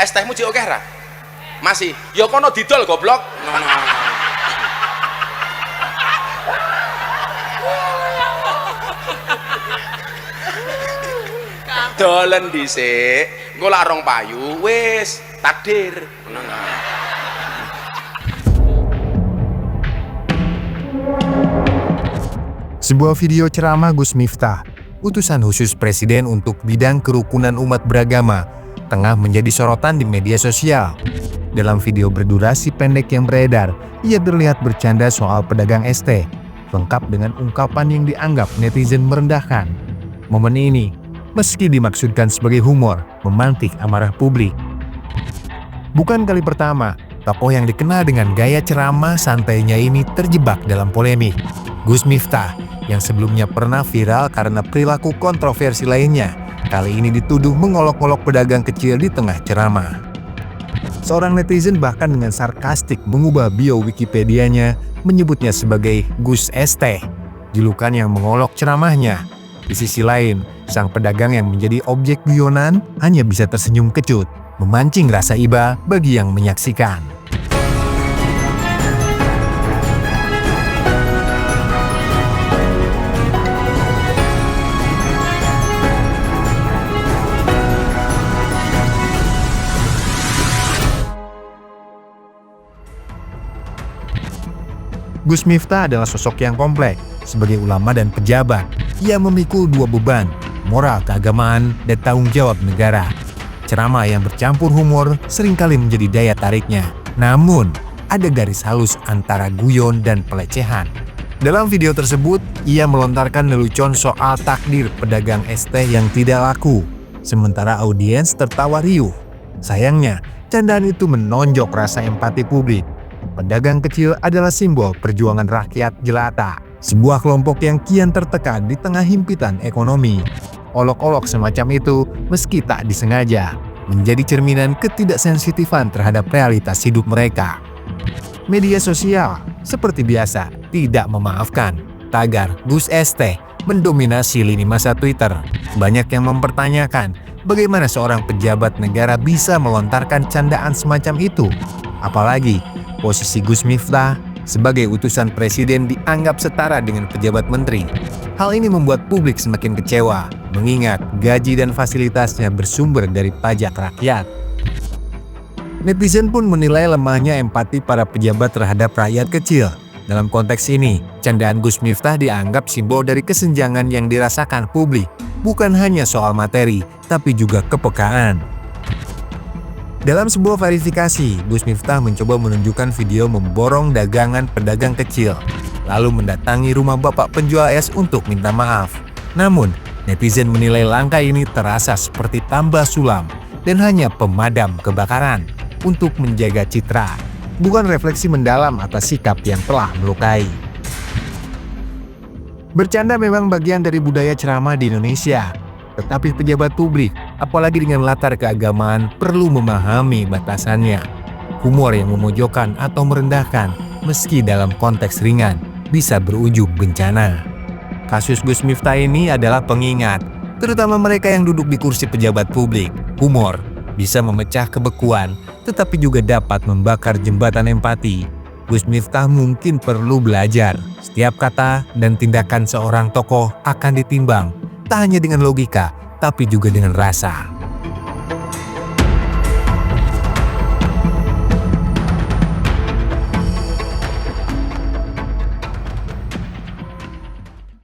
Es tehmu cek oke ra? Masih. Ya kono didol goblok. Dolen dhisik, engko lak rong payu wis takdir. Sebuah video ceramah Gus Miftah, utusan khusus Presiden untuk bidang kerukunan umat beragama, tengah menjadi sorotan di media sosial. Dalam video berdurasi pendek yang beredar, ia terlihat bercanda soal pedagang es teh, lengkap dengan ungkapan yang dianggap netizen merendahkan. Momen ini, meski dimaksudkan sebagai humor, memantik amarah publik. Bukan kali pertama, tokoh yang dikenal dengan gaya ceramah santainya ini terjebak dalam polemik. Gus Miftah, yang sebelumnya pernah viral karena perilaku kontroversi lainnya, kali ini dituduh mengolok-olok pedagang kecil di tengah ceramah. Seorang netizen bahkan dengan sarkastik mengubah bio Wikipedianya, menyebutnya sebagai Gus Es Teh, julukan yang mengolok ceramahnya. Di sisi lain, sang pedagang yang menjadi objek guyonan hanya bisa tersenyum kecut, memancing rasa iba bagi yang menyaksikan. Gus Miftah adalah sosok yang kompleks. Sebagai ulama dan pejabat, ia memikul dua beban, moral keagamaan dan tanggung jawab negara. Ceramah yang bercampur humor seringkali menjadi daya tariknya. Namun, ada garis halus antara guyon dan pelecehan. Dalam video tersebut, ia melontarkan lelucon soal takdir pedagang es teh yang tidak laku, sementara audiens tertawa riuh. Sayangnya, candaan itu menonjok rasa empati publik. Pedagang kecil adalah simbol perjuangan rakyat jelata, sebuah kelompok yang kian tertekan di tengah himpitan ekonomi. Olok-olok semacam itu, meski tak disengaja, menjadi cerminan ketidaksensitifan terhadap realitas hidup mereka. Media sosial, seperti biasa, tidak memaafkan. Tagar Gus Es Teh mendominasi lini masa Twitter. Banyak yang mempertanyakan, bagaimana seorang pejabat negara bisa melontarkan candaan semacam itu? Apalagi, posisi Gus Miftah sebagai utusan presiden dianggap setara dengan pejabat menteri. Hal ini membuat publik semakin kecewa, mengingat gaji dan fasilitasnya bersumber dari pajak rakyat. Netizen pun menilai lemahnya empati para pejabat terhadap rakyat kecil. Dalam konteks ini, candaan Gus Miftah dianggap simbol dari kesenjangan yang dirasakan publik, bukan hanya soal materi, tapi juga kepekaan. Dalam sebuah verifikasi, Gus Miftah mencoba menunjukkan video memborong dagangan pedagang kecil, lalu mendatangi rumah bapak penjual es untuk minta maaf. Namun, netizen menilai langkah ini terasa seperti tambah sulam dan hanya pemadam kebakaran untuk menjaga citra, bukan refleksi mendalam atas sikap yang telah melukai. Bercanda memang bagian dari budaya ceramah di Indonesia. Tetapi pejabat publik, apalagi dengan latar keagamaan, perlu memahami batasannya. Humor yang memojokkan atau merendahkan, meski dalam konteks ringan, bisa berujung bencana. Kasus Gus Miftah ini adalah pengingat, terutama mereka yang duduk di kursi pejabat publik. Humor bisa memecah kebekuan, tetapi juga dapat membakar jembatan empati. Gus Miftah mungkin perlu belajar. Setiap kata dan tindakan seorang tokoh akan ditimbang, tak hanya dengan logika, tapi juga dengan rasa.